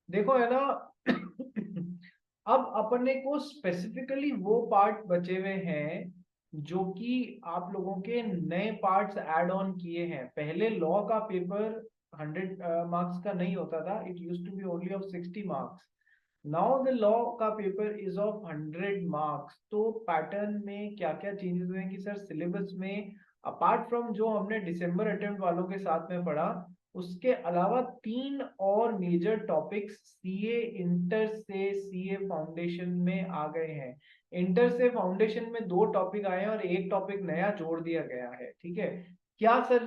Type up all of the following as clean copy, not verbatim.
देखो है ना। अब अपने को स्पेसिफिकली वो पार्ट बचे हुए हैं जो कि आप लोगों के नए पार्ट्स ऐड ऑन किए हैं। पहले लॉ का पेपर 100 मार्क्स का नहीं होता था, it used to be only of 60 marks. Now the law का पेपर इज ऑफ 100 मार्क्स। तो पैटर्न में क्या क्या चेंजेस हुए हैं कि सर सिलेबस में अपार्ट फ्रॉम जो हमने दिसंबर अटेम्प्ट वालों के साथ में पढ़ा, उसके अलावा 3 और मेजर टॉपिक्स सीए इंटर से सीए फाउंडेशन में आ गए हैं। इंटर से फाउंडेशन में 2 टॉपिक आए हैं और एक टॉपिक नया जोड़ दिया गया है। ठीक है, क्या सर,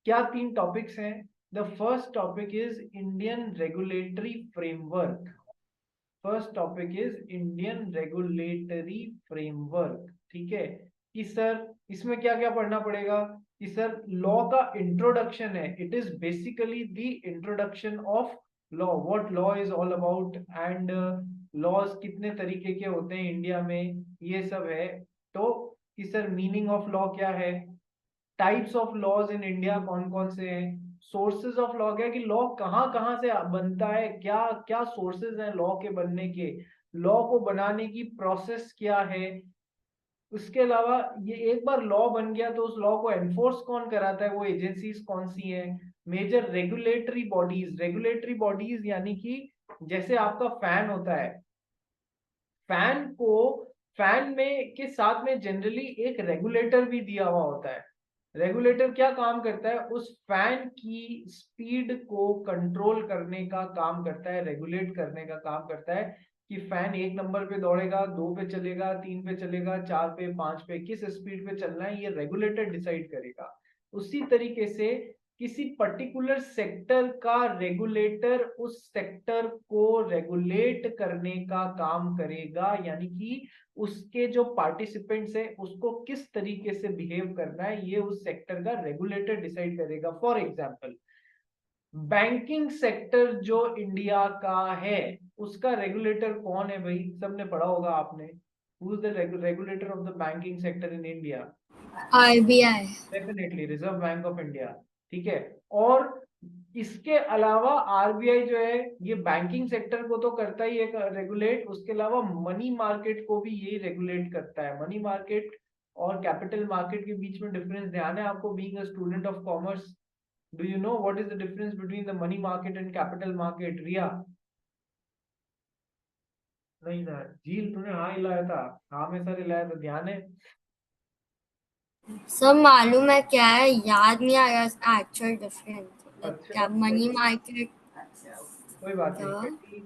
क्या 3 टॉपिक्स हैं? The first topic is Indian regulatory framework. First topic is Indian regulatory framework. ठीक है, कि सर इसमें क्या क्या पढ़ना पड़ेगा? कि सर लॉ का इंट्रोडक्शन है, it is basically the introduction of law, what law is all about and laws कितने तरीके के होते हैं इंडिया में, ये सब है। तो कि सर मीनिंग ऑफ लॉ क्या है, types of laws in India कौन कौन से हैं, सोर्सेज ऑफ लॉ क्या है, कि लॉ कहाँ कहाँ से बनता है, क्या क्या सोर्सेज हैं लॉ के बनने के, लॉ को बनाने की प्रोसेस क्या है। उसके अलावा ये एक बार लॉ बन गया तो उस लॉ को एनफोर्स कौन कराता है, वो एजेंसीज कौन सी हैं। Major regulatory bodies, regulatory bodies यानी कि जैसे आपका फैन होता है, फैन को, फैन में के साथ में जनरली एक रेगुलेटर भी दिया हुआ होता है। रेगुलेटर क्या काम करता है, उस फैन की स्पीड को कंट्रोल करने का काम करता है, रेगुलेट करने का काम करता है कि फैन 1 नंबर पे दौड़ेगा, 2 पे चलेगा, 3 पे चलेगा, 4 पे, 5 पे, किस स्पीड पे चलना है ये रेगुलेटर डिसाइड करेगा। उसी तरीके से किसी पर्टिकुलर सेक्टर का रेगुलेटर उस सेक्टर को रेगुलेट करने का काम करेगा, यानी कि उसके जो पार्टिसिपेंट्स है उसको किस तरीके से बिहेव करना है ये उस सेक्टर का रेगुलेटर डिसाइड करेगा। फॉर एग्जांपल बैंकिंग सेक्टर जो इंडिया का है उसका रेगुलेटर कौन है भाई, सबने पढ़ा होगा आपने, who is the regulator of the banking sector in India? RBI। Definitely reserve bank of India. ठीक है, और इसके अलावा आरबीआई जो है ये बैंकिंग सेक्टर को तो करता ही है रेगुलेट, उसके अलावा मनी मार्केट को भी यही रेगुलेट करता है। मनी मार्केट और कैपिटल मार्केट के बीच में डिफरेंस ध्यान है आपको, being a student of commerce? Do you know what is the difference between the money market and capital market, Riya? नहीं था झील, तूने हाँ हिलाया था, हाँ में सर हिलाया था, ध्यान है? सब मालूम है क्या है, याद नहीं आ रहा इसका एक्चुअल डिफरेंस, मतलब अच्छा क्या मनी मार्केट कोई बात क्या। नहीं, पेटी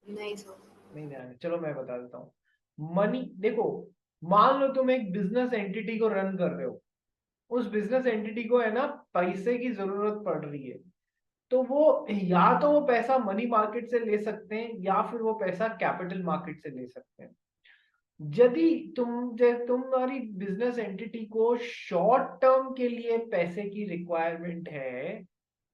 नहीं सर। नहीं ध्यान है, चलो मैं बता देता हूँ। मनी देखो, मान लो तुम एक बिजनेस एंटिटी को रन कर रहे हो, उस बिजनेस एंटिटी को है ना पैसे की जरूरत पड़ रही है, तो वो या तो वो पैसा मनी मार्केट से ले सकते हैं या फिर वो पैसा कैपिटल मार्केट से ले सकते हैं। यदि तुम्हारी बिजनेस एंटिटी को शॉर्ट टर्म के लिए पैसे की रिक्वायरमेंट है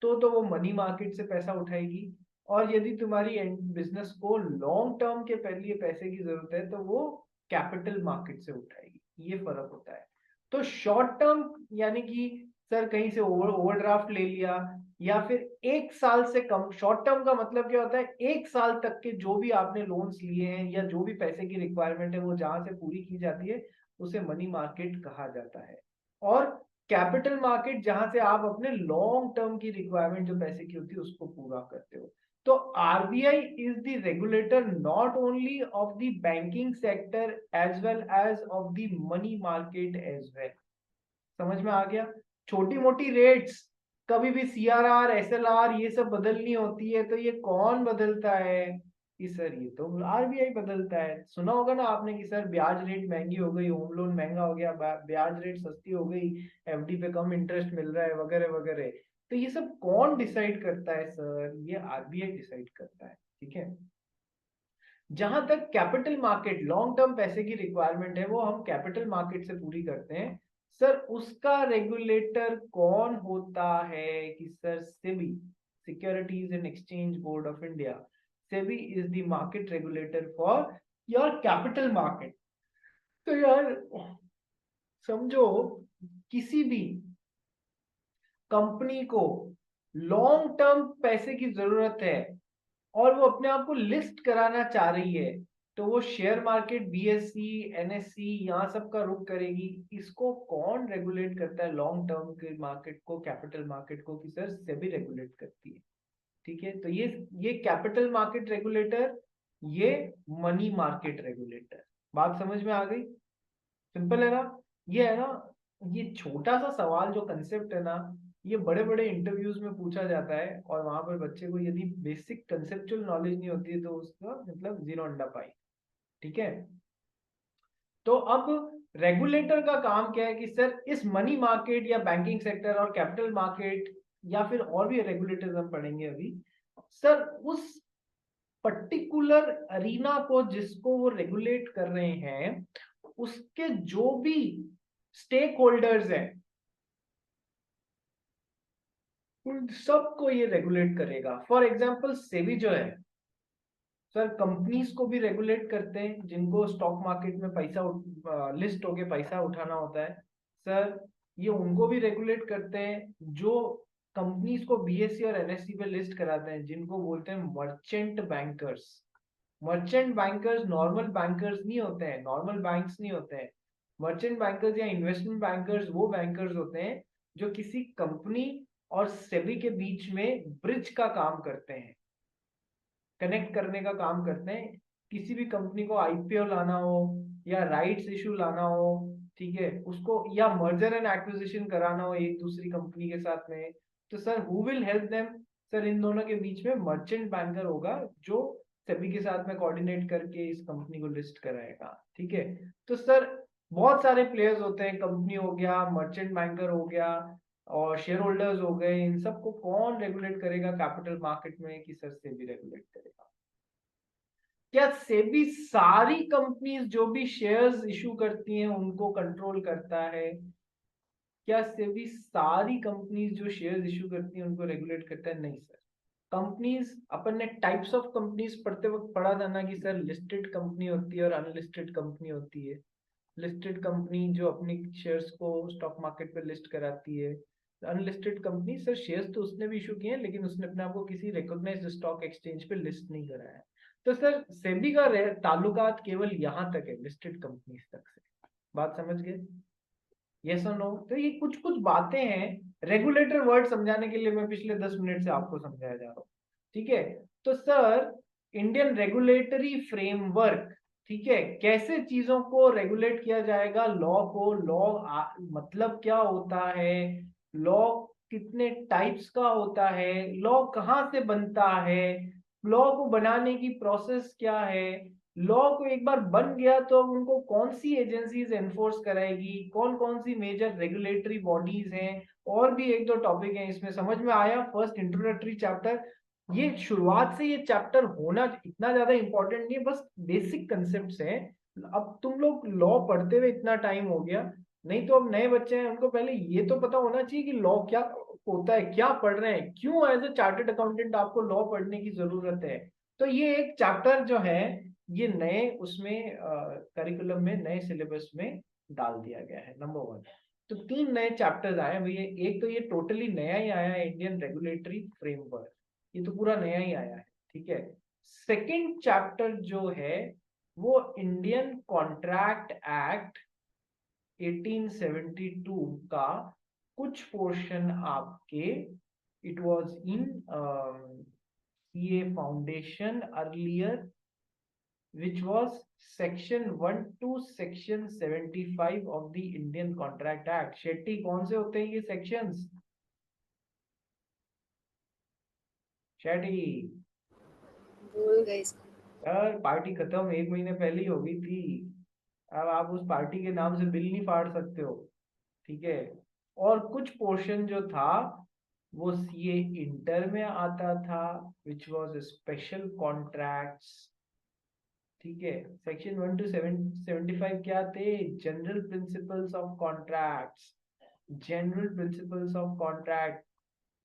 तो वो मनी मार्केट से पैसा उठाएगी, और यदि तुम्हारी बिजनेस को लॉन्ग टर्म के लिए पैसे की जरूरत है तो वो कैपिटल मार्केट से उठाएगी। ये फर्क होता है। तो शॉर्ट टर्म यानी कि सर कहीं से ओवरड्राफ्ट ले लिया, या फिर 1 साल से कम, शॉर्ट टर्म का मतलब क्या होता है, 1 साल तक के जो भी आपने लोन्स लिए हैं या जो भी पैसे की रिक्वायरमेंट है वो जहां से पूरी की जाती है उसे मनी मार्केट कहा जाता है। और कैपिटल मार्केट जहां से आप अपने लॉन्ग टर्म की रिक्वायरमेंट जो पैसे की होती है उसको पूरा करते हो। तो RBI is the regulator not only of the banking sector as well as of the money market as well. समझ में आ गया? छोटी मोटी रेट्स कभी भी सीआरआर एसएलआर ये सब बदलनी होती है तो ये कौन बदलता है? कि सर ये तो आरबीआई बदलता है। सुना होगा ना आपने कि सर ब्याज रेट महंगी हो गई, होम लोन महंगा हो गया, ब्याज रेट सस्ती हो गई, एफडी पे कम इंटरेस्ट मिल रहा है, वगैरह वगैरह। तो ये सब कौन डिसाइड करता है सर? ये आरबीआई डिसाइड करता है। ठीक है, जहां तक कैपिटल मार्केट लॉन्ग टर्म पैसे की रिक्वायरमेंट है वो हम कैपिटल मार्केट से पूरी करते हैं। सर उसका रेगुलेटर कौन होता है? कि sir SEBI, securities and exchange board of India. SEBI is the market regulator for your capital market. तो यार समझो, किसी भी कंपनी को लॉन्ग टर्म पैसे की जरूरत है और वो अपने आप को लिस्ट कराना चाह रही है, तो वो शेयर मार्केट बीएससी एनएससी यहाँ सब का रुख करेगी। इसको कौन रेगुलेट करता है लॉन्ग टर्म के मार्केट को, कैपिटल मार्केट को? कि सर सेबी रेगुलेट करती है। ठीक है, तो ये कैपिटल मार्केट रेगुलेटर, ये मनी मार्केट रेगुलेटर। बात समझ में आ गई? सिंपल है ना? ये है ना, ये छोटा सा सवाल जो कंसेप्ट है ना, ये बड़े बड़े इंटरव्यूज में पूछा जाता है और वहां पर बच्चे को यदि बेसिक कंसेप्चुअल नॉलेज नहीं होती है तो उसका मतलब जीरो अंडा पाई। ठीक है, तो अब रेगुलेटर का काम क्या है कि सर इस मनी मार्केट या बैंकिंग सेक्टर और कैपिटल मार्केट या फिर और भी रेगुलेटर्स हम पढ़ेंगे अभी, सर उस पर्टिकुलर अरीना को जिसको वो रेगुलेट कर रहे हैं, उसके जो भी स्टेक होल्डर्स हैं उन सबको ये रेगुलेट करेगा। फॉर एग्जांपल सेबी जो है सर कंपनीज को भी रेगुलेट करते हैं जिनको स्टॉक मार्केट में पैसा लिस्ट होके पैसा उठाना होता है। सर ये उनको भी रेगुलेट करते हैं जो कंपनीज को बीएससी और एनएससी पे लिस्ट कराते हैं, जिनको बोलते हैं merchant bankers. Merchant bankers normal bankers नहीं होते हैं, नॉर्मल बैंक्स नहीं होते हैं। मर्चेंट बैंकर्स या इन्वेस्टमेंट बैंकर्स वो बैंकर्स होते हैं जो किसी कंपनी और सेबी के बीच में ब्रिज का काम करते हैं, कनेक्ट करने का काम करते हैं। किसी भी कंपनी को आईपीओ लाना हो या राइट्स इशू लाना हो, ठीक है, उसको या मर्जर एंड एक्विजिशन कराना हो एक दूसरी कंपनी के साथ में, तो sir who will help them? Sir इन दोनों के बीच में मर्चेंट बैंकर होगा जो सभी के साथ में कोऑर्डिनेट करके इस कंपनी को लिस्ट कराएगा। ठीक है, तो सर बहुत सारे प्लेयर्स होते हैं, कंपनी हो गया, मर्चेंट बैंकर हो गया और शेयर होल्डर्स हो गए। इन सबको कौन रेगुलेट करेगा कैपिटल मार्केट में? कि सर सेबी रेगुलेट करेगा। क्या सेबी सारी कंपनीज जो भी शेयर्स इशू करती हैं उनको कंट्रोल करता है? क्या सेबी सारी कंपनीज जो शेयर्स इशू करती हैं उनको रेगुलेट करता है? नहीं सर। कंपनीज, अपन ने टाइप्स ऑफ कंपनीज पढ़ते वक्त पढ़ा था ना कि सर लिस्टेड कंपनी होती है और अनलिस्टेड कंपनी होती है। लिस्टेड कंपनी जो अपनी शेयर्स को स्टॉक मार्केट पे लिस्ट कराती है। अनलिस्टेड कंपनी सर शेयर्स तो उसने भी इशू किए हैं लेकिन उसने अपने आप को किसी रिकॉग्नाइज्ड स्टॉक एक्सचेंज पे लिस्ट नहीं कराया है। तो सर सेबी का ताल्लुकात केवल यहाँ तक है, लिस्टेड कंपनीज तक से। बात समझ गए? यस और नो? तो ये कुछ कुछ बातें हैं, रेगुलेटर वर्ड समझाने के लिए मैं पिछले 10 मिनट से आपको समझाया जा रहा हूँ। ठीक है, तो सर इंडियन रेगुलेटरी फ्रेमवर्क, ठीक है, कैसे चीजों को रेगुलेट किया जाएगा, लॉ को, लॉ मतलब क्या होता है, लॉ कितने टाइप्स का होता है, लॉ कहाँ से बनता है, लॉ को बनाने की प्रोसेस क्या है, लॉ को एक बार बन गया तो उनको कौन सी एजेंसीज एनफोर्स कराएगी, कौन कौन सी मेजर रेगुलेटरी बॉडीज हैं, और भी एक दो टॉपिक हैं इसमें। समझ में आया? फर्स्ट इंट्रोडक्टरी चैप्टर, ये शुरुआत से ये चैप्टर होना इतना ज्यादा इंपॉर्टेंट नहीं है, बस बेसिक कंसेप्ट्स हैं। अब तुम लोग लॉ पढ़ते हुए इतना टाइम हो गया, नहीं तो अब नए बच्चे हैं उनको पहले ये तो पता होना चाहिए कि लॉ क्या होता है, क्या पढ़ रहे हैं, क्यों एज ए चार्टर्ड अकाउंटेंट आपको लॉ पढ़ने की जरूरत है। तो ये एक चैप्टर जो है ये नए उसमें करिकुलम में, नए सिलेबस में डाल दिया गया है। नंबर 1, तो 3 नए चैप्टर्स आए भैया। एक तो ये टोटली नया ही आया है, इंडियन रेगुलेटरी फ्रेमवर्क, ये तो पूरा नया ही आया है। ठीक है, सेकंड चैप्टर जो है वो इंडियन कॉन्ट्रैक्ट एक्ट 1872 का कुछ पोर्शन आपके, it was in CA foundation earlier, which was section 1 to section 75 of the Indian Contract Act। Shetty कौन से होते हैं ये सेक्शंस? शेट्टी भूल गई इसको। यार पार्टी खत्म 1 महीने पहले ही हो गई थी, अब आप उस पार्टी के नाम से बिल नहीं फाड़ सकते हो। ठीक है, और कुछ पोर्शन जो था वो सीए इंटर में आता था, विच वाज स्पेशल कॉन्ट्रैक्ट्स। ठीक है, सेक्शन 1 टू 75 क्या थे? General principles of contracts. General principles of contract.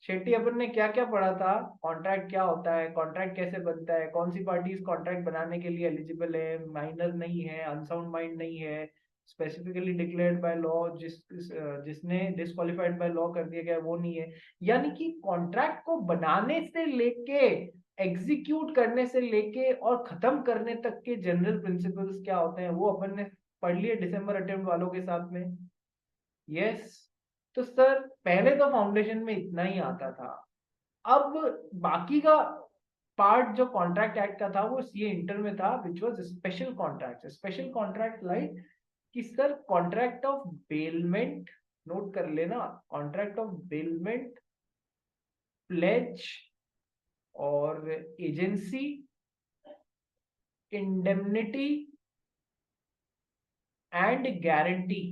Shetty अपन ने क्या क्या पढ़ा था? कॉन्ट्रैक्ट क्या होता है, कॉन्ट्रैक्ट कैसे बनता है, कौन सी पार्टीज कॉन्ट्रैक्ट बनाने के लिए एलिजिबल है, माइनर नहीं है, अनसाउंड माइंड नहीं है, स्पेसिफिकली डिक्लेयर्ड बाय लॉ, जिसने डिस्क्वालिफाइड बाय लॉ कर दिया गया वो नहीं है। यानी कि कॉन्ट्रैक्ट को बनाने से लेके एग्जीक्यूट करने से लेके और खत्म करने तक के जनरल प्रिंसिपल्स क्या होते हैं वो अपन ने पढ़ लिए दिसंबर अटेम्प्ट वालों के साथ में। यस, तो सर पहले तो फाउंडेशन में इतना ही आता था। अब बाकी का पार्ट जो कॉन्ट्रैक्ट एक्ट का था वो सीए इंटर में था, which was special contract. Special contract like कि sir contract of bailment, note कर लेना, कॉन्ट्रैक्ट ऑफ बेलमेंट, प्लेज और एजेंसी, इंडेमनिटी एंड गारंटी।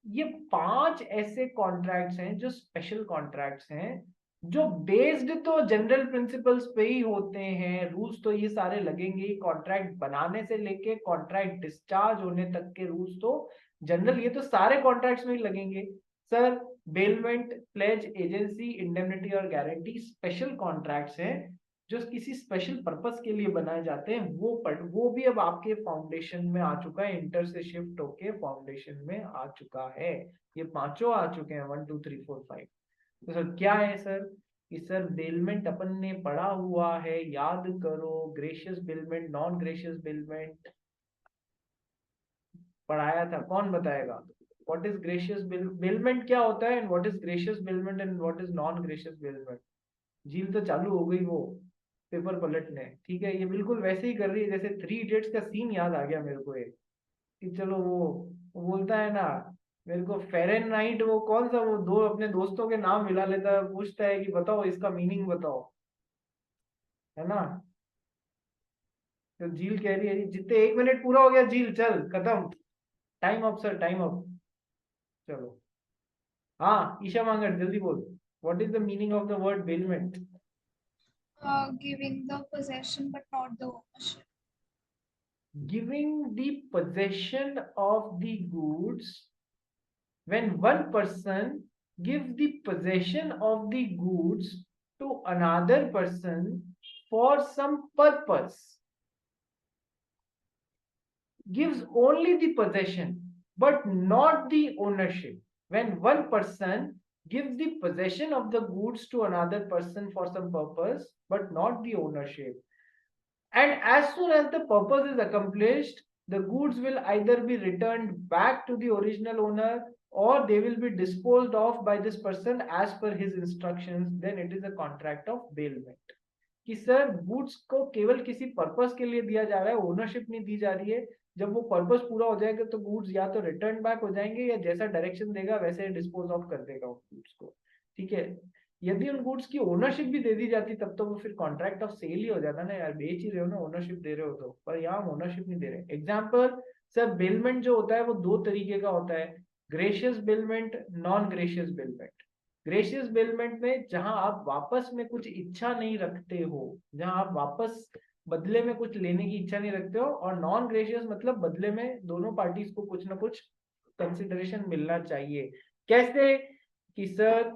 ये 5 ऐसे कॉन्ट्रैक्ट्स हैं जो स्पेशल कॉन्ट्रैक्ट्स हैं, जो बेस्ड तो जनरल प्रिंसिपल्स पे ही होते हैं। रूल्स तो ये सारे लगेंगे, कॉन्ट्रैक्ट बनाने से लेके कॉन्ट्रैक्ट डिस्चार्ज होने तक के रूल्स तो जनरल, ये तो सारे कॉन्ट्रैक्ट्स में ही लगेंगे। Sir bailment, pledge, agency, indemnity और गारंटी स्पेशल कॉन्ट्रैक्ट्स हैं जो किसी स्पेशल पर्पस के लिए बनाए जाते हैं। वो भी अब आपके फाउंडेशन में आ चुका है, इंटर से शिफ्ट होके फाउंडेशन में आ चुका है। ये पांचों आ चुके हैं, 1 2 3 4 5। तो सर क्या है सर कि सर बेलमेंट अपन ने पढ़ा हुआ है, याद करो, gratuitous bailment, non gratuitous bailment पढ़ाया था, कौन बताएगा? व्हाट इज ग्रेशियस बेलमेंट क्या होता है, and what is gratuitous bailment and what is non gratuitous bailment? Jheel तो चालू हो गई वो पेपर पलटने, ठीक है, ये बिल्कुल वैसे ही कर रही है जैसे 3 इडियट्स का सीन याद आ गया मेरे को एक, कि चलो वो बोलता है ना मेरे को फेरेनहाइट, वो कौन सा, वो दो अपने दोस्तों के नाम मिला लेता है, पूछता है कि बताओ इसका मीनिंग बताओ, है ना? तो झील कह रही है जितने 1 मिनट पूरा हो गया, झील चल खत्म, time up sir, time up. चलो हाँ ईशा मांगड़ जल्दी बोल, what is the meaning of the word bailment? Giving the possession but not the ownership. Giving the possession of the goods, when one person gives the possession of the goods to another person for some purpose, gives only the possession but not the ownership. When one person gives the possession of the goods to another person for some purpose but not the ownership, and as soon as the purpose is accomplished, the goods will either be returned back to the original owner or they will be disposed of by this person as per his instructions, then it is a contract of bailment. कि sir goods को केवल किसी purpose के लिए दिया जा रहा है, ओनरशिप नहीं दी जा रही है। जब वो पर्पस पूरा हो जाएगा तो गुड्स या तो रिटर्न बैक हो जाएंगे या जैसा डायरेक्शन देगा वैसे डिस्पोज ऑफ कर देगा उस गुड्स को, ठीक है। यदि उन गुड्स की ओनरशिप भी दे दी जाती तब तो वो फिर कॉन्ट्रैक्ट ऑफ सेल ही हो जाता ना यार, बेच ही रहे हो ना, ओनरशिप दे रहे हो तो, पर यहाँ ओनरशिप नहीं दे रहे। एग्जाम्पल सर बेलमेंट जो होता है वो 2 तरीके का होता है, gratuitous bailment, non gratuitous bailment. Gratuitous bailment में जहां आप वापस में कुछ इच्छा नहीं रखते हो, जहां आप वापस बदले में कुछ लेने की इच्छा नहीं रखते हो, और नॉन ग्रेशियस मतलब बदले में दोनों पार्टीज को कुछ ना कुछ कंसिडरेशन मिलना चाहिए। कैसे कि सर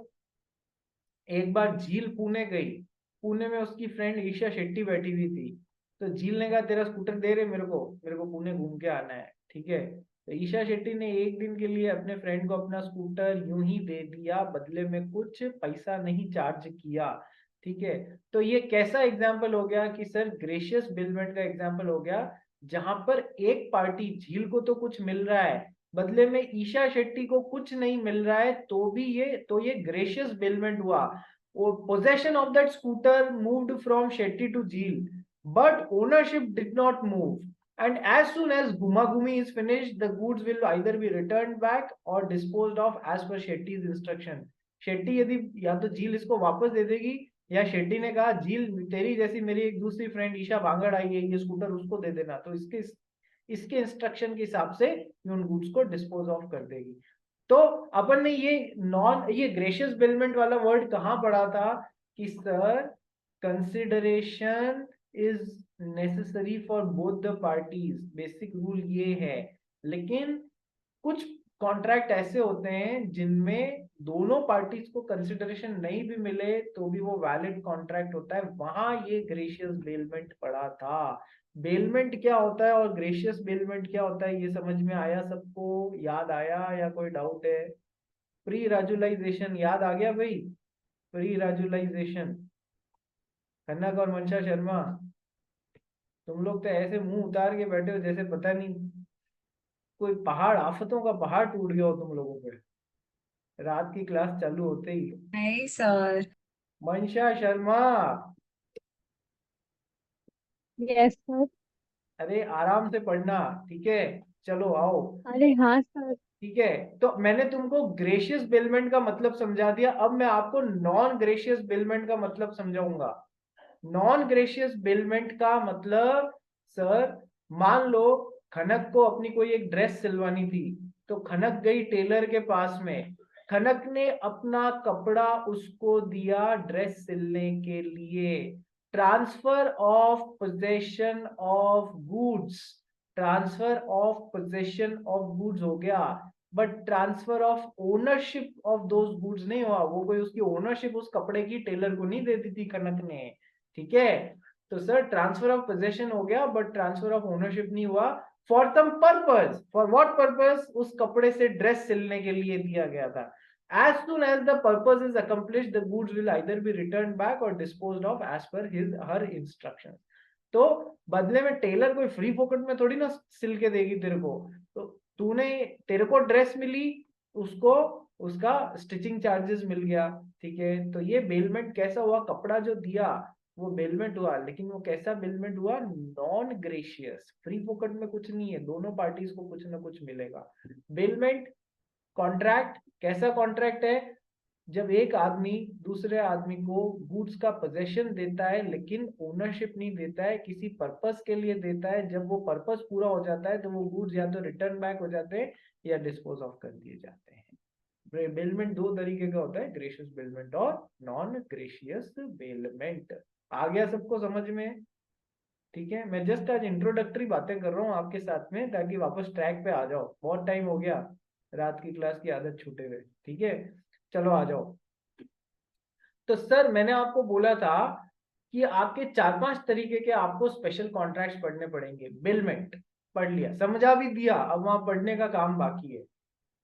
एक बार झील पुणे गई, पुणे में उसकी फ्रेंड ईशा शेट्टी बैठी हुई थी, तो झील ने कहा तेरा स्कूटर दे रहे मेरे को पुणे घूम के आना है, ठीक है। तो ईशा शेट्टी ने एक दिन के लिए अपने फ्रेंड को अपना स्कूटर यूं ही दे दिया, बदले में कुछ पैसा नहीं चार्ज किया, ठीक है। तो ये कैसा एग्जाम्पल हो गया कि सर ग्रेशियस बिलमेंट का एग्जाम्पल हो गया, जहां पर एक पार्टी झील को तो कुछ मिल रहा है, बदले में ईशा शेट्टी को कुछ नहीं मिल रहा है, तो ये ग्रेशियस बिलमेंट हुआ। Possession of that scooter moved from Shetty to Jheel, but ownership did not move, and as soon as Gumagumi is finished, the goods will either be returned back or disposed of as per Shetty's instruction. Shetty यदि या तो झील इसको वापस दे देगी, या शेट्टी ने कहा झील तेरी जैसी मेरी एक दूसरी फ्रेंड ईशा भांगड़ आई है, ये स्कूटर उसको दे देना, तो इसके इंस्ट्रक्शन के हिसाब से उन गुड्स को डिस्पोज ऑफ कर देगी। तो अपन ने ये ग्रेशियस बिलमेंट वाला वर्ड कहाँ पढ़ा था कि sir consideration is necessary for both the parties, basic rule ये है। लेकिन कुछ कॉन्ट्रैक्ट ऐसे होते हैं जिनमें दोनों पार्टीज को कंसिडरेशन नहीं भी मिले तो भी वो वैलिड कॉन्ट्रैक्ट होता है, वहां ये ग्रेशियस बेलमेंट पड़ा था। बेलमेंट क्या होता है और ग्रेशियस बेलमेंट क्या होता है, ये समझ में आया सबको? याद आया या कोई डाउट है? प्री राजुलाइजेशन याद आ गया भाई? प्री राजुलाइजेशन, कनक और मंशा शर्मा, तुम लोग तो ऐसे मुंह उतार के बैठे हो जैसे पता नहीं कोई पहाड़, आफतों का पहाड़ टूट गया हो तुम लोगों पे रात की क्लास चालू होते ही। नहीं सर। मंशा शर्मा, यस सर। अरे आराम से पढ़ना, ठीक है? चलो आओ। अरे हाँ सर। ठीक है, तो मैंने तुमको ग्रेशियस बेलमेंट का मतलब समझा दिया, अब मैं आपको नॉन ग्रेशियस बेलमेंट का मतलब समझाऊंगा। नॉन ग्रेशियस बेलमेंट का मतलब, सर मान लो खनक को अपनी कोई एक ड्रेस सिलवानी थी, तो खनक गई टेलर के पास में, खनक ने अपना कपड़ा उसको दिया ड्रेस सिलने के लिए। Transfer of possession of goods, transfer of possession of goods हो गया, but transfer of ownership of those goods नहीं हुआ। वो कोई उसकी ओनरशिप उस कपड़े की टेलर को नहीं देती थी खनक ने, ठीक है? तो सर ट्रांसफर ऑफ पोजेशन हो गया बट ट्रांसफर ऑफ ओनरशिप नहीं हुआ। For some purpose, for what purpose? उस कपड़े से ड्रेस सिलने के लिए दिया गया था। As soon as the purpose is accomplished, the goods will either be returned back or disposed of as per her instructions. तो बदले में टेलर कोई फ्री फोकट में थोड़ी ना सिल के देगी तेरे को, तो तेरे को ड्रेस मिली, उसको उसका स्टिचिंग चार्जेस मिल गया, ठीक है? तो ये बेलमेंट कैसा हुआ? कपड़ा जो दिया वो बेलमेंट हुआ, लेकिन वो कैसा बेलमेंट हुआ? नॉन ग्रेशियस, फ्री फोकट में कुछ नहीं है, दोनों पार्टीज को कुछ ना कुछ मिलेगा। बेलमेंट कॉन्ट्रैक्ट, कैसा कॉन्ट्रैक्ट है? जब एक आदमी दूसरे आदमी को गुड्स का पोजेशन देता है लेकिन ओनरशिप नहीं देता है, किसी पर्पस के लिए देता है, जब वो पर्पस पूरा हो जाता है तो वो गुड्स या तो रिटर्न बैक हो जाते हैं या डिस्पोज ऑफ कर दिए जाते हैं। बेलमेंट दो तरीके का होता है, ग्रेशियस बेलमेंट और नॉन ग्रेशियस बेलमेंट। आ गया सबको समझ में? ठीक है, मैं जस्ट आज इंट्रोडक्टरी बातें कर रहा हूँ आपके साथ में ताकि वापस ट्रैक पे आ जाओ, बहुत टाइम हो गया रात की क्लास की आदत छूटे हुए, ठीक है? चलो आ जाओ। तो सर मैंने आपको बोला था कि आपके 4-5 तरीके के आपको स्पेशल कॉन्ट्रैक्ट्स पढ़ने पड़ेंगे। बेलमेंट पढ़ लिया, समझा भी दिया, अब वहां पढ़ने का काम बाकी है।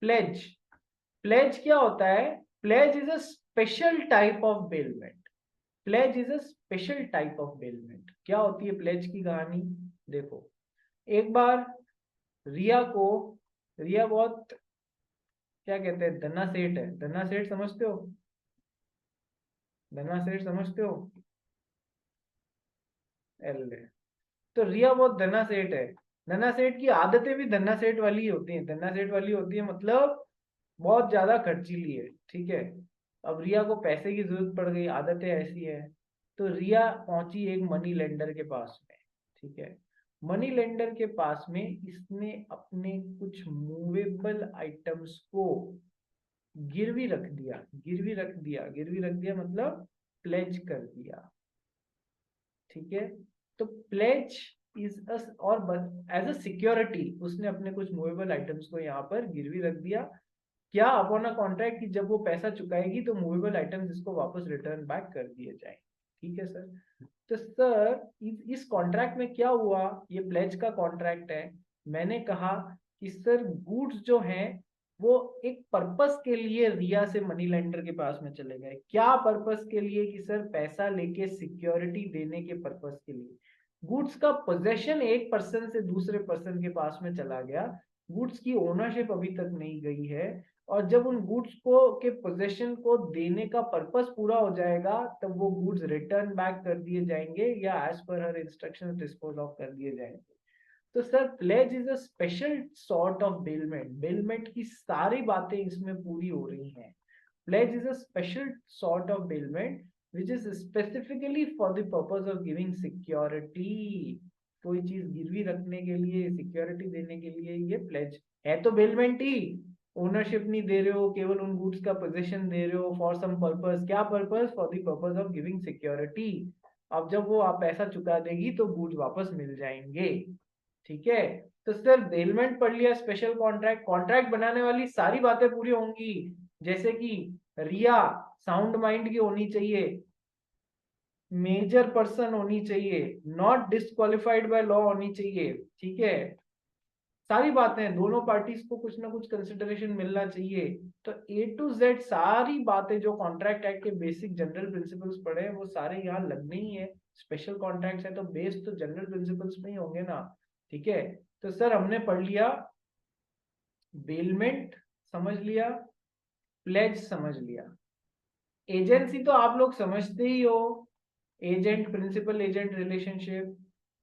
प्लेज, प्लेज क्या होता है? Pledge is a special type of bailment. Pledge is a special type of bailment. क्या होती है प्लेज की कहानी? देखो, एक बार रिया बहुत, क्या कहते हैं, धन्ना सेठ है। धन्ना सेठ समझते हो? धन्ना सेठ समझते हो? एल, तो रिया बहुत धन्ना सेठ है। धन्ना सेठ की आदतें भी धन्ना सेठ वाली ही होती हैं। धन्ना सेठ वाली होती है मतलब बहुत ज्यादा खर्चीली है, ठीक है? अब रिया को पैसे की जरूरत पड़ गई, आदतें ऐसी है, तो रिया पहुंची एक मनी लेंडर के पास में, ठीक है? मनी लेंडर के पास में इसने अपने कुछ मूवेबल आइटम्स को गिरवी रख दिया। गिरवी रख दिया, गिरवी रख दिया मतलब प्लेज कर दिया, ठीक है? तो प्लेज इज और एज अ सिक्योरिटी उसने अपने कुछ मूवेबल आइटम्स को यहाँ पर गिरवी रख दिया। क्या? अपॉन अ कॉन्ट्रैक्ट कि जब वो पैसा चुकाएगी तो मूवेबल आइटम्स इसको वापस रिटर्न बैक कर दिए जाए, ठीक है सर? तो सर इस कॉन्ट्रैक्ट में क्या हुआ? ये प्लेज का कॉन्ट्रैक्ट है। मैंने कहा कि सर गुड्स जो हैं वो एक पर्पस के लिए रिया से मनी लेंडर के पास में चले गए। क्या पर्पस के लिए? कि सर पैसा लेके सिक्योरिटी देने के पर्पस के लिए। गुड्स का पोजेशन एक पर्सन से दूसरे पर्सन के पास में चला गया, गुड्स की ओनरशिप अभी तक नहीं गई है, और जब उन गुड्स को के पोजेशन को देने का पर्पस पूरा हो जाएगा तब वो गुड्स रिटर्न बैक कर दिए जाएंगे या as per her instructions dispose of कर दिए जाएंगे। तो sir pledge is a special sort of bailment. Bailment की सारी बातें इसमें पूरी हो रही हैं। Pledge is a special sort of bailment which is specifically for the purpose of giving security। कोई चीज गिरवी रखने के लिए, सिक्योरिटी देने के लिए ये प्लेज है। तो बेलमेंट ही, ओनरशिप नहीं दे रहे हो, केवल उन गुड्स का पोजीशन दे रहे हो फॉर सम पर्पस। क्या purpose? For the purpose of giving security. अब जब वो आप पैसा चुका देगी तो गुड्स वापस मिल जाएंगे, ठीक है? तो सर बेलमेंट पढ़ लिया, स्पेशल कॉन्ट्रैक्ट, कॉन्ट्रैक्ट बनाने वाली सारी बातें पूरी होंगी, जैसे कि रिया साउंड माइंड की होनी चाहिए, मेजर पर्सन होनी चाहिए, नॉट डिस्क्वालिफाइड बाय लॉ होनी चाहिए, ठीक है। सारी बातें, दोनों पार्टीज को कुछ ना कुछ कंसिडरेशन मिलना चाहिए। तो ए टू जेड सारी बातें जो कॉन्ट्रैक्ट एक्ट के बेसिक जनरल प्रिंसिपल्स पढ़े हैं वो सारे यहाँ लगने ही है। स्पेशल कॉन्ट्रैक्ट्स है तो बेस तो जनरल प्रिंसिपल्स में ही होंगे ना, ठीक है। तो सर हमने पढ़ लिया, बेलमेंट समझ लिया, प्लेज समझ लिया, एजेंसी तो आप लोग समझते ही हो, agent principal agent relationship,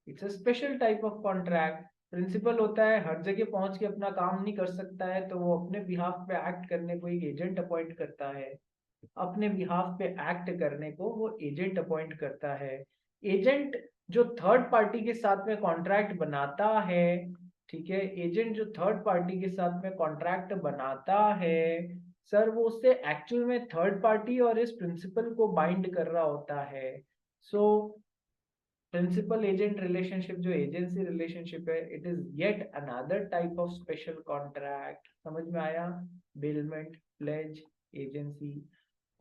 it's a special type of contract. Principal होता है हर जगह पहुंच के अपना काम नहीं कर सकता है तो वो अपने बिहाफ पे एक्ट करने को एक एजेंट अपॉइंट करता है, अपने बिहाफ पे एक्ट करने को वो एजेंट अपॉइंट करता है। एजेंट जो थर्ड पार्टी के साथ में कॉन्ट्रैक्ट बनाता है, ठीक है, एजेंट जो थर्ड पार्टी के साथ में कॉन्ट्रैक्ट बनाता है सर, वो उससे एक्चुअल में थर्ड पार्टी और इस प्रिंसिपल को बाइंड कर रहा होता है। सो प्रिंसिपल एजेंट रिलेशनशिप जो एजेंसी रिलेशनशिप है, it is yet another type of special contract. समझ में आया? Bailment, pledge, agency.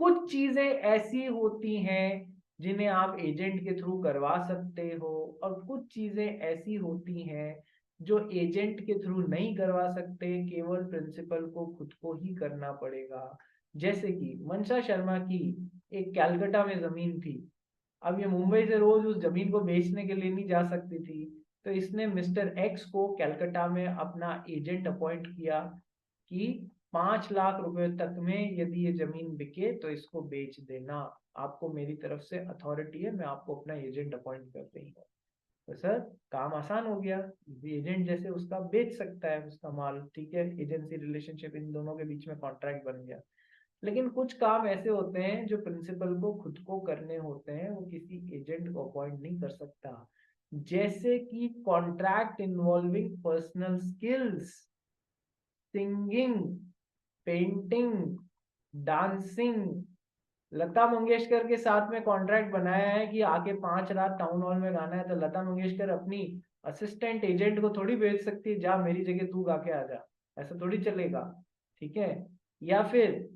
कुछ चीजें ऐसी होती हैं जिन्हें आप एजेंट के थ्रू करवा सकते हो और कुछ चीजें ऐसी होती हैं जो एजेंट के थ्रू नहीं करवा सकते, केवल प्रिंसिपल को खुद को ही करना पड़ेगा। जैसे कि मनसा शर्मा की एक कलकत्ता में जमीन थी, अब ये मुंबई से रोज उस जमीन को बेचने के लिए नहीं जा सकती थी, तो इसने मिस्टर एक्स को कलकत्ता में अपना एजेंट अपॉइंट किया कि 5 लाख रुपए तक में यदि ये जमीन बिके तो इसको बेच देना, आपको मेरी तरफ से अथॉरिटी है, मैं आपको अपना एजेंट अपॉइंट कर रही हूँ। तो सर काम आसान हो गया, एजेंट जैसे उसका बेच सकता है उसका माल, ठीक है, एजेंसी रिलेशनशिप इन दोनों के बीच में कॉन्ट्रैक्ट बन गया। लेकिन कुछ काम ऐसे होते हैं जो प्रिंसिपल को खुद को करने होते हैं, वो किसी एजेंट को अपॉइंट नहीं कर सकता। जैसे कि contract involving personal skills, singing, painting, dancing. Lata Mangeshkar के साथ में कॉन्ट्रैक्ट बनाया है कि आके 5 रात टाउन हॉल में गाना है, तो लता मंगेशकर अपनी असिस्टेंट एजेंट को थोड़ी भेज सकती है, जा मेरी जगह तू गा के आ जा, ऐसा थोड़ी चलेगा, ठीक है। या फिर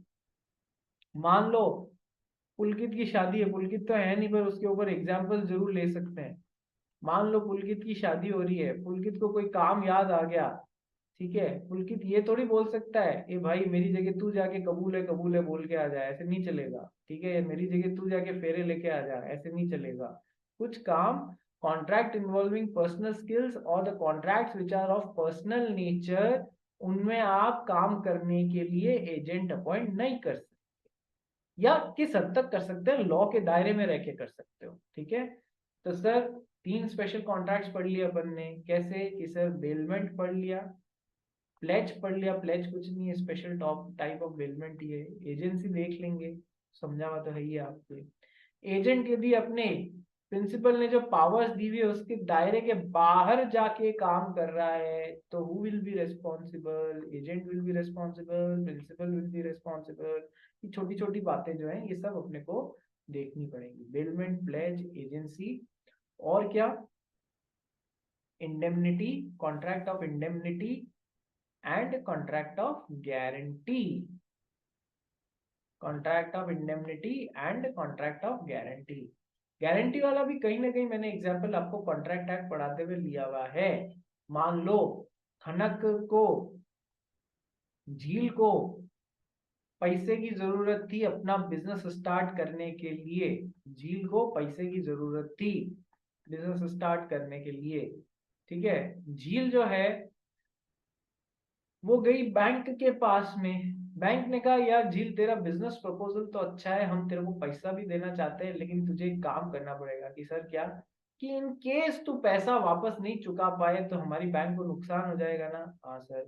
मान लो पुलकित की शादी है, पुलकित तो है नहीं पर उसके ऊपर एग्जाम्पल जरूर ले सकते हैं। मान लो पुलकित की शादी हो रही है, पुलकित को कोई काम याद आ गया, ठीक है, पुलकित ये थोड़ी बोल सकता है ए भाई मेरी जगह तू जाके कबूल है बोल के आ जा, ऐसे नहीं चलेगा, ठीक है, मेरी जगह तू जाके फेरे लेके आ जा, ऐसे नहीं चलेगा। कुछ काम कॉन्ट्रैक्ट इन्वॉल्विंग पर्सनल स्किल्स और the contracts which are of personal nature, उनमें आप काम करने के लिए एजेंट अपॉइंट नहीं कर सकते, या किस हद तक कर सकते हैं, लॉ के दायरे में रह के कर सकते हो, ठीक है। तो सर 3 स्पेशल कॉन्ट्रैक्ट्स पढ़ लिया अपन ने, कैसे कि सर बेलमेंट पढ़ लिया, प्लेज पढ़ लिया, प्लेज कुछ नहीं है, special top type of bailment ही है, एजेंसी देख लेंगे, समझा हुआ तो है ही आपको। एजेंट यदि अपने प्रिंसिपल ने जो पावर्स दी हुई है उसके दायरे के बाहर जाके काम कर रहा है तो who will be responsible? Agent will be responsible, principal will be responsible. ये छोटी छोटी बातें जो है ये सब अपने को देखनी पड़ेंगी। बेलमेंट, प्लेज, एजेंसी और क्या, indemnity, contract of indemnity and contract of guarantee, contract of indemnity and contract of guarantee. Guarantee वाला भी कहीं ना कहीं मैंने एग्जांपल आपको कॉन्ट्रैक्ट एक्ट पढ़ाते हुए लिया हुआ है। मान लो खनक को, झील को पैसे की जरूरत थी अपना बिजनेस स्टार्ट करने के लिए, झील को पैसे की जरूरत थी बिजनेस स्टार्ट करने के लिए, ठीक है। झील जो है वो गई बैंक के पास में, बैंक ने कहा यार झील तेरा बिजनेस प्रपोजल तो अच्छा है, हम तेरे को पैसा भी देना चाहते हैं, लेकिन तुझे एक काम करना पड़ेगा। कि सर क्या? कि इन केस तू पैसा वापस नहीं चुका पाए तो हमारी बैंक को नुकसान हो जाएगा ना। हाँ सर।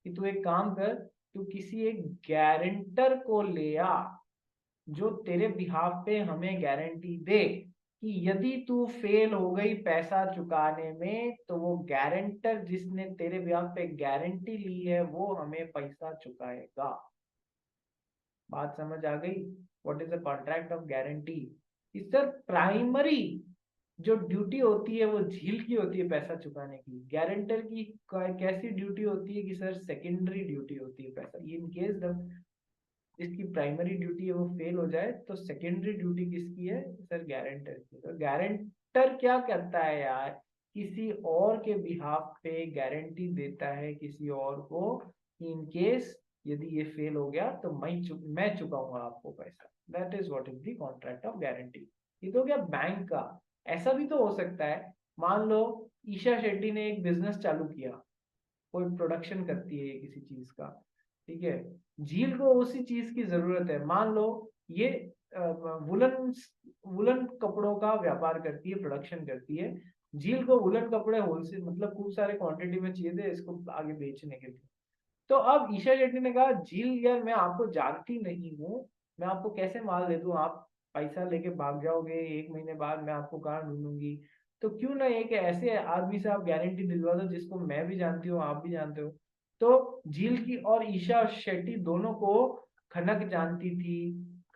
कि तू एक काम कर, तू किसी एक गारंटर को ले आ जो तेरे बिहाफ पे हमें गारंटी दे कि यदि तू फेल हो गई पैसा चुकाने में तो वो गारंटर जिसने तेरे बिहाफ पे गारंटी ली है वो हमें पैसा चुकाएगा। बात समझ आ गई? What is the contract of guarantee? इस सर प्राइमरी जो ड्यूटी होती है वो झील की होती है पैसा चुकाने की, गारंटर की कैसी ड्यूटी होती है कि सर सेकेंडरी ड्यूटी होती है पैसा, इन केस द जिसकी प्राइमरी ड्यूटी है वो फेल हो जाए तो सेकेंडरी ड्यूटी किसकी है सर? गारंटर की। तो गारंटर क्या करता है यार? किसी और के बिहाफ पे गारंटी देता है किसी और को, इन केस यदि ये फेल हो गया तो मैं चुकाऊंगा आपको पैसा। That is what is the contract of guarantee. ये तो क्या बैंक का। ऐसा भी तो हो सकता है, मान लो ईशा शेट्टी ने एक बिजनेस चालू किया, कोई प्रोडक्शन करती है किसी चीज का, ठीक है, झील को उसी चीज की जरूरत है। मान लो ये वुलन वुलन कपड़ों का व्यापार करती है, प्रोडक्शन करती है, झील को वुलन कपड़े होलसेल मतलब खूब सारे क्वांटिटी में चाहिए थे इसको आगे बेचने के लिए। तो अब ईशा शेट्टी ने कहा झील यार मैं आपको जानती नहीं हूँ, मैं आपको कैसे माल दे दूं, आप पैसा लेके भाग जाओगे, 1 महीने बाद मैं आपको कहाँ ढूंढूंगी, तो क्यों ना एक ऐसे आदमी से आप गारंटी दिलवा दो जिसको मैं भी जानती हूँ आप भी जानते हो। तो झील की और ईशा शेट्टी दोनों को खनक जानती थी,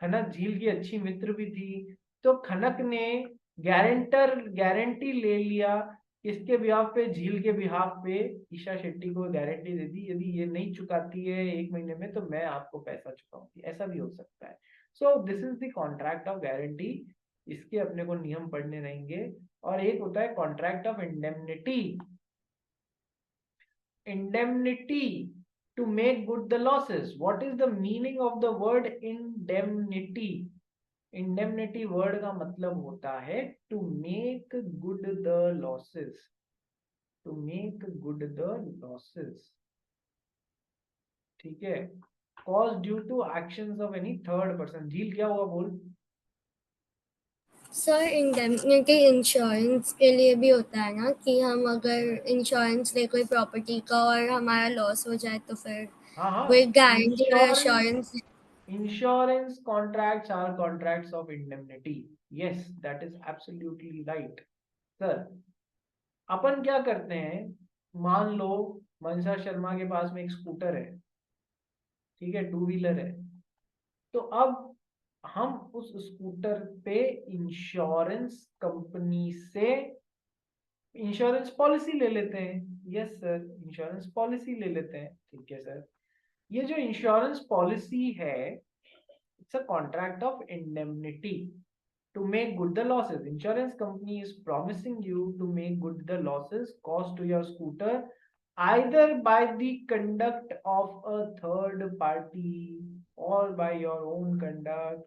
खनक झील की अच्छी मित्र भी थी, तो खनक ने गारंटी ले लिया इसके बिहाफ पे, झील के बिहाफ पे ईशा शेट्टी को गारंटी दे दी यदि ये नहीं चुकाती है 1 महीने में तो मैं आपको पैसा चुकाऊंगी। ऐसा भी हो सकता है। So this is the contract of guarantee. इसके अपने को नियम पढ़ने रहेंगे। और एक होता है contract of indemnity. Indemnity to make good the losses. What is the meaning of the word indemnity? Indemnity word का मतलब होता है to make good the losses, to make good the losses, ठीक है, cause due to actions of any third person. Jheel क्या हुआ बोल? Sir indemnity insurance के लिए भी होता है ना, कि हम अगर इंश्योरेंस ले कोई प्रॉपर्टी का और हमारा लॉस हो जाए तो फिर हाँ वो एक गारंटी और insurance, assurance. insurance contracts are contracts of indemnity. Yes, that is absolutely right sir। अपन क्या करते हैं, मान लो मनसा शर्मा के पास में एक स्कूटर है, ठीक है, 2 व्हीलर है, तो अब हम उस स्कूटर पे इंश्योरेंस कंपनी से इंश्योरेंस पॉलिसी ले लेते हैं। यस सर, इंश्योरेंस पॉलिसी ले लेते हैं, ठीक है सर। ये जो इंश्योरेंस पॉलिसी है it's a contract of indemnity to make good the losses. Insurance company is promising you to make good the losses caused to your scooter either by the conduct of a third party or by your own conduct।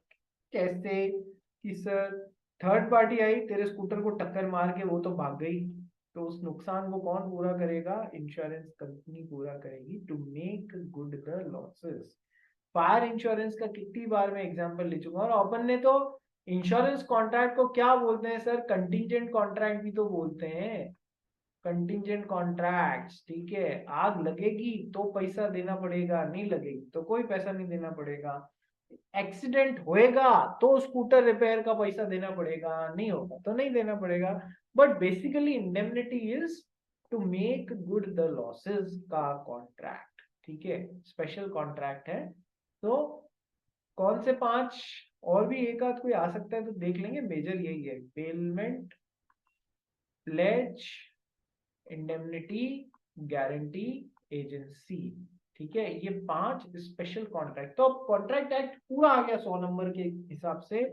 कैसे कि sir third party आई तेरे scooter को टक्कर मार के वो तो भाग गई, तो उस नुकसान को कौन पूरा करेगा? इंश्योरेंस कंपनी पूरा करेगी to make good the losses. Fire insurance का कितनी बार मैं एग्जांपल ले चुका हूं। और अपन ने तो इंश्योरेंस कॉन्ट्रैक्ट को क्या बोलते हैं सर? कंटिंजेंट कॉन्ट्रैक्ट भी तो बोलते हैं, कंटिंजेंट कॉन्ट्रैक्ट्स, ठीक है। आग लगेगी तो पैसा देना पड़ेगा, नहीं लगेगी तो कोई पैसा नहीं देना पड़ेगा। एक्सीडेंट होएगा तो स्कूटर रिपेयर का पैसा देना पड़ेगा, नहीं होगा तो नहीं देना पड़ेगा। But basically indemnity is to make good the losses का कॉन्ट्रैक्ट, ठीक है, स्पेशल कॉन्ट्रैक्ट है। तो कौन से 5 और भी एक आध कोई आ सकता है तो देख लेंगे, मेजर यही है, bailment, pledge, indemnity, guarantee, agency, ठीक है, ये 5 स्पेशल कॉन्ट्रैक्ट। तो अब कॉन्ट्रैक्ट एक्ट पूरा आ गया 100 नंबर के हिसाब से।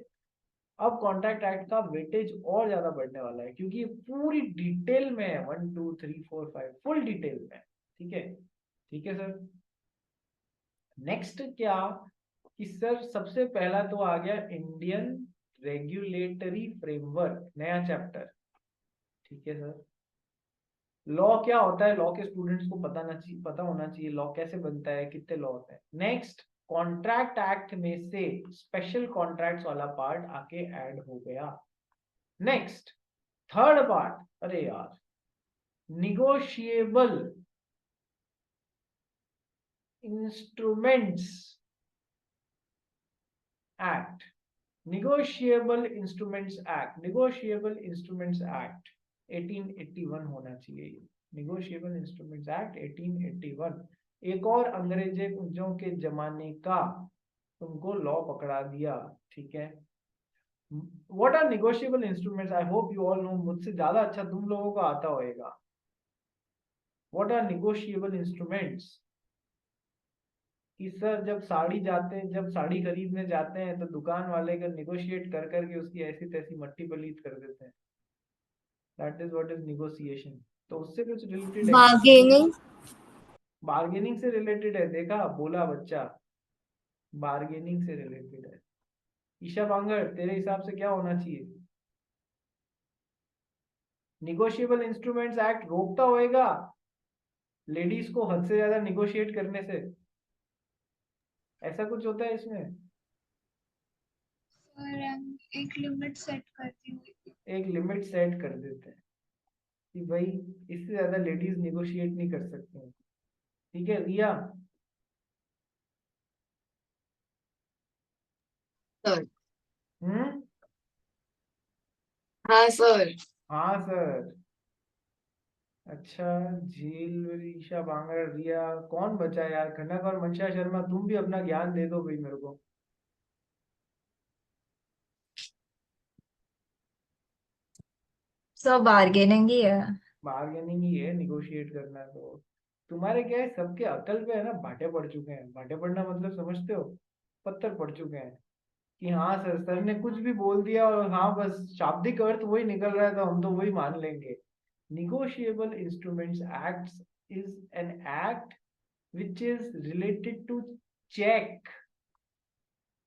अब कॉन्ट्रैक्ट एक्ट का वेटेज और ज्यादा बढ़ने वाला है क्योंकि पूरी डिटेल में है, 1 2 3 4 5 फुल डिटेल में, ठीक है, ठीक है सर। नेक्स्ट क्या कि सर सबसे पहला तो आ गया इंडियन रेगुलेटरी फ्रेमवर्क, नया चैप्टर, ठीक है सर। लॉ क्या होता है, लॉ के स्टूडेंट्स को पता होना चाहिए लॉ कैसे बनता है, कितने लॉ होते हैं। नेक्स्ट कॉन्ट्रैक्ट एक्ट में से स्पेशल कॉन्ट्रैक्ट्स वाला पार्ट आके ऐड हो गया। नेक्स्ट थर्ड पार्ट, अरे यार, negotiable instruments act, negotiable instruments act, negotiable instruments act 1881 होना चाहिए। निगोशिएबल इंस्ट्रूमेंट्स एक्ट 1881 एक और अंग्रेजों के जमाने का तुमको लॉ पकड़ा दिया, ठीक है। What are negotiable instruments? I hope you all know, मुझसे ज्यादा अच्छा तुम लोगों को आता होगा। What are negotiable instruments? कि सर जब साड़ी खरीदने जाते हैं तो दुकान वाले का निगोशिएट कर करके उसकी ऐसी तैसी मट्टी पलीत कर देते हैं। That is what is negotiation. तो उससे कुछ रिलेटेड बार्गेनिंग। बार्गेनिंग से रिलेटेड है, देखा बोला बच्चा, बार्गेनिंग से रिलेटेड है। ईशा बांगर, तेरे हिसाब से क्या होना चाहिए? निगोशिएबल इंस्ट्रूमेंट्स एक्ट रोकता होएगा लेडीज को हद से ज्यादा निगोशिएट करने से, ऐसा कुछ होता है इसमें? सर एक लिमिट सेट करती हुई। एक लिमिट सेट कर देते हैं कि भाई इससे ज्यादा लेडीज निगोशिएट नहीं कर सकते हैं। ठीक है रिया? सर। हम्म, हाँ सर। हाँ सर। अच्छा, झील, ईशा बांगर, रिया, कौन बचा यार? कनक और मंशा शर्मा, तुम भी अपना ज्ञान दे दो भाई मेरे को। सब बार्गेनिंग ही है। बार्गेनिंग ही है, निगोशिएट करना है। तो तुम्हारे क्या है, सबके अकल पे है ना भाटे पड़ चुके हैं। भाटे पड़ना मतलब समझते हो? पत्थर पड़ चुके हैं कि हाँ सर, सर ने कुछ भी बोल दिया और हाँ बस शाब्दिक अर्थ वही निकल रहा है तो हम तो वही मान लेंगे। Negotiable Instruments Acts is an act which is related to check,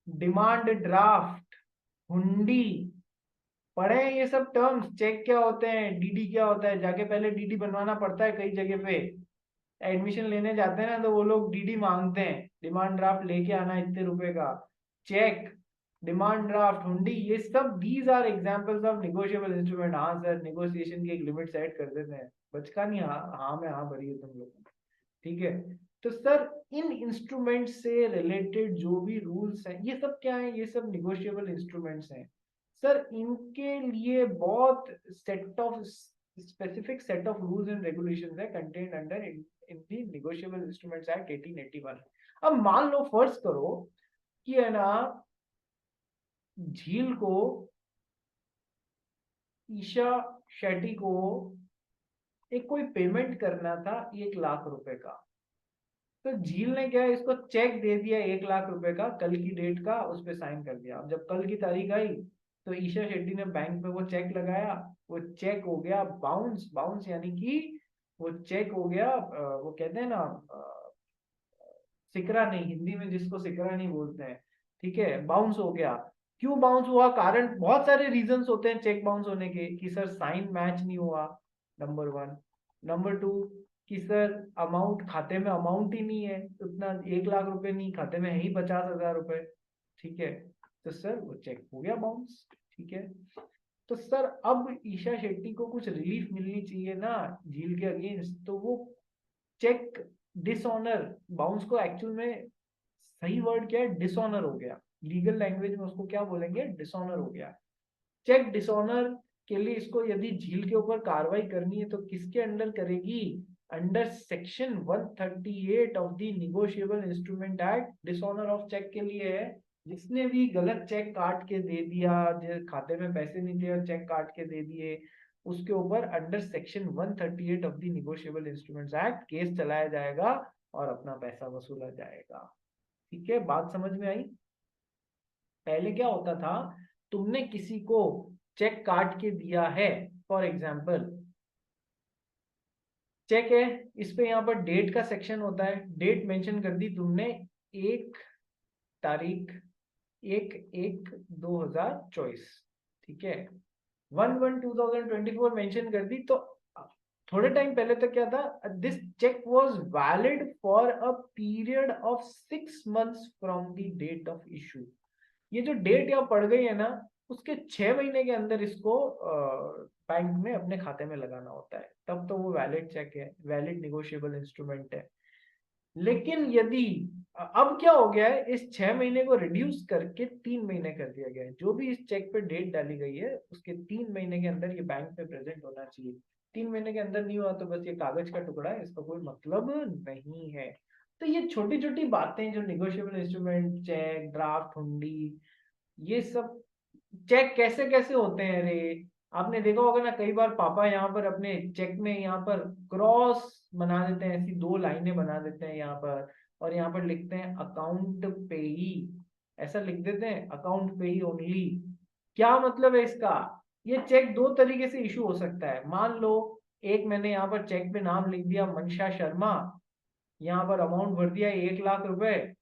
demand draft, हुंडी। पढ़े हैं ये सब टर्म्स? चेक क्या होते हैं, डीडी क्या होता है? जाके पहले डीडी बनवाना पड़ता है कई जगह पे। एडमिशन लेने जाते हैं ना तो वो लोग डीडी मांगते हैं, डिमांड ड्राफ्ट लेके आना इतने रुपए का। चेक, डिमांड ड्राफ्ट, हुंडी, ये सब these are examples of negotiable instrument. हाँ सर, निगोशिएशन की एक लिमिट सेट कर देते हैं। बचका नहीं, हाँ हाँ में हाँ भरी है तुम लोग। ठीक है, तो सर इन इंस्ट्रूमेंट से रिलेटेड जो भी रूल्स हैं ये सब क्या है? ये सब निगोशिएबल इंस्ट्रूमेंट्स हैं सर। इनके लिए बहुत set of specific set of rules and regulations है contained under in the negotiable instruments act 1881। अब मान लो फर्ज करो कि है ना झील को, ईशा शेट्टी को एक कोई पेमेंट करना था 1 लाख रुपए का। तो झील ने क्या है, इसको चेक दे दिया 1 लाख रुपए का, कल की डेट का, उस पर साइन कर दिया। अब जब कल की तारीख आई तो ईशा शेट्टी ने बैंक में वो चेक लगाया, वो चेक हो गया बाउंस। बाउंस यानी कि वो चेक हो गया वो कहते हैं ना सिकरा नहीं, हिंदी में जिसको सिकरा नहीं बोलते हैं। ठीक है, बाउंस हो गया। क्यों बाउंस हुआ? कारण बहुत सारे रीजंस होते हैं चेक बाउंस होने के, कि सर साइन मैच नहीं हुआ, नंबर 1। नंबर 2 कि सर अमाउंट, खाते में अमाउंट ही नहीं है उतना, 1 लाख रुपए नहीं, खाते में है ही 50,000 रुपए। ठीक है, तो सर वो चेक हो गया बाउंस। ठीक है, तो सर अब ईशा शेट्टी को कुछ रिलीफ मिलनी चाहिए ना झील के अगेंस्ट, तो वो चेक डिसऑनर, बाउंस को एक्चुअल में सही वर्ड क्या है? डिसऑनर हो गया। लीगल लैंग्वेज में उसको क्या बोलेंगे? डिसऑनर हो गया। चेक डिसऑनर के लिए इसको यदि झील के ऊपर कार्रवाई करनी है तो किसके अंडर करेगी? Under section 138 of the negotiable instrument act. Dishonour of cheque के लिए है जिसने भी गलत चेक काट के दे दिया, खाते में पैसे नहीं थे और चेक काट के दे दिए, उसके ऊपर under section 138 of the negotiable instruments act case चलाया जाएगा और अपना पैसा वसूला जाएगा। ठीक है, बात समझ में आई? पहले क्या होता था, तुमने किसी को चेक काट के दिया है, फॉर एग्जाम्पल चेक है, इस पे यहाँ पर डेट का सेक्शन होता है, डेट मेंशन कर दी तुमने 1/1/2024। ठीक है, 1/1/2024 मेंशन कर दी। तो थोड़े टाइम पहले तक क्या था, this cheque was valid for a period of 6 months from the date of issue. ये जो डेट यहाँ पड़ गई है ना, उसके 6 महीने के अंदर इसको बैंक में अपने खाते में लगाना होता है, तब तो वो वैलिड चेक है, वैलिड निगोशिएबल इंस्ट्रूमेंट है। लेकिन यदि अब क्या हो गया है, इस 6 महीने को रिड्यूस करके 3 महीने कर दिया गया है। जो भी इस चेक पे डेट डाली गई है उसके 3 महीने के अंदर ये बैंक में प्रेजेंट होना चाहिए। 3 महीने के अंदर नहीं हुआ तो बस ये कागज का टुकड़ा है, इसका कोई मतलब नहीं है। तो ये छोटी छोटी बातें जो negotiable instrument, check, draft, hundi, ये सब चेक कैसे कैसे होते हैं रे? आपने देखा होगा ना, कई बार पापा यहाँ पर अपने चेक में यहाँ पर क्रॉस बना देते हैं, ऐसी 2 लाइनें बना देते हैं यहाँ पर, और यहाँ पर लिखते हैं अकाउंट पेई, ऐसा लिख देते हैं अकाउंट पेई ओनली। क्या मतलब है इसका? ये चेक दो तरीके से इशू हो सकता है। मान लो एक मैंने यहाँ पर चेक पे नाम लिख दिया मनशा शर्मा, यहाँ पर अमाउंट भर दिया 1 लाख रुपए,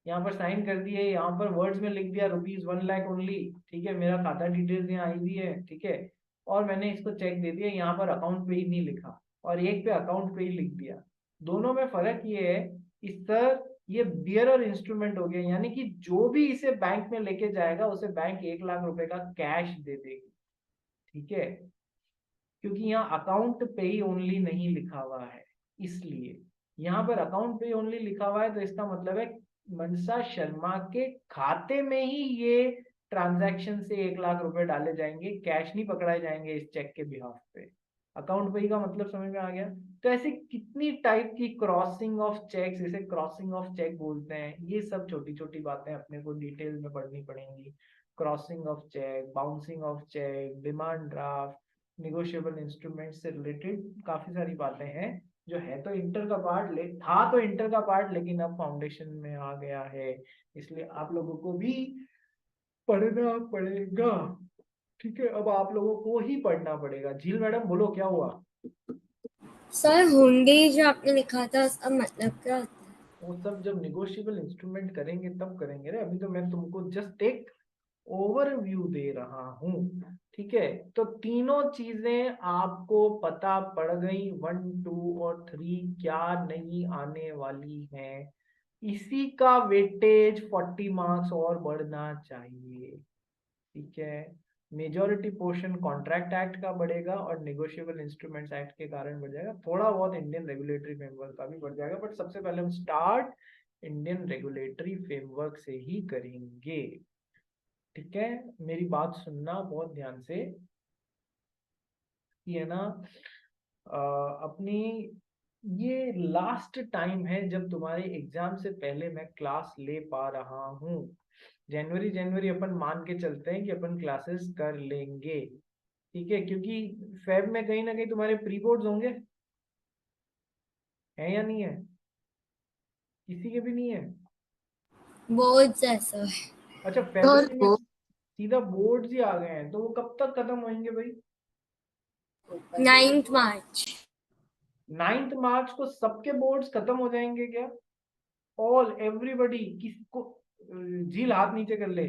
यहाँ पर साइन कर दिए, यहाँ पर वर्ड्स में लिख दिया ₹1 लाख ओनली, ठीक है, मेरा खाता डिटेल्स यहाँ आई हुई है, ठीक है, और मैंने इसको चेक दे दिया, यहाँ पर अकाउंट पे ही नहीं लिखा और एक पे अकाउंट पे ही लिख दिया। दोनों में फर्क ये है इस सर ये बियरर इंस्ट्रूमेंट हो गया, यानी कि जो भी इसे बैंक में लेके जाएगा उसे बैंक 1 लाख रुपए का कैश दे देगी, ठीक है, क्योंकि यहाँ अकाउंट पे ही ओनली नहीं लिखा हुआ है। इसलिए यहाँ पर अकाउंट पे ओनली लिखा हुआ है तो इसका मतलब है मनसा शर्मा के खाते में ही ये ट्रांजैक्शन से 1 लाख रुपए डाले जाएंगे, कैश नहीं पकड़ाए जाएंगे इस चेक के बिहाफ पे। अकाउंट पे का मतलब समझ में आ गया? तो ऐसे कितनी टाइप की क्रॉसिंग ऑफ चेक्स, इसे क्रॉसिंग ऑफ चेक बोलते हैं। ये सब छोटी छोटी बातें अपने को डिटेल में पढ़नी पड़ेंगी। Crossing of cheque, bouncing of cheque, demand draft, negotiable instrument से रिलेटेड काफी सारी बातें हैं जो है तो इंटर का पार्ट था तो इंटर का पार्ट, लेकिन अब फाउंडेशन में आ गया है, इसलिए आप लोगों को भी पढ़ना पड़ेगा, ठीक है। अब आप लोगों को ही पढ़ना पड़ेगा। झील मैडम बोलो क्या हुआ? सर हुंडी जो आपने लिखा था उसका मतलब क्या होता है? वो सब जब निगोशिएबल इंस्ट्रूमेंट करेंगे तब करेंगे रे, अभी तो मैं तुमको जस्ट एक ओवरव्यू दे रहा हूँ, ठीक है। तो तीनों चीजें आपको पता पड़ गई, 1, 2 और 3 क्या नहीं आने वाली है। इसी का वेटेज 40 मार्क्स और बढ़ना चाहिए, ठीक है। मेजॉरिटी पोर्शन कॉन्ट्रैक्ट एक्ट का बढ़ेगा और नेगोशिएबल इंस्ट्रूमेंट्स एक्ट के कारण बढ़ जाएगा, थोड़ा बहुत इंडियन रेगुलेटरी फ्रेमवर्क का भी बढ़ जाएगा, बट सबसे पहले हम स्टार्ट इंडियन रेगुलेटरी फ्रेमवर्क से ही करेंगे, ठीक है। मेरी बात सुनना बहुत ध्यान से, ये ना अपनी ये लास्ट टाइम है जब तुम्हारे एग्जाम से पहले मैं क्लास ले पा रहा हूँ। जनवरी अपन मान के चलते हैं कि अपन क्लासेस कर लेंगे, ठीक है, क्योंकि फेब में कहीं ना कहीं तुम्हारे प्री बोर्ड्स होंगे, है या नहीं है? किसी के भी नहीं है? बोर्ड्स ऐसा है। अच्छा, फरवरी में सीधा बोर्ड्स ही आ गए हैं, तो वो कब तक खत्म होंगे भाई? 9 मार्च। 9 मार्च को सबके बोर्ड्स खत्म हो जाएंगे क्या? All everybody? किसको? झील हाथ नीचे कर ले।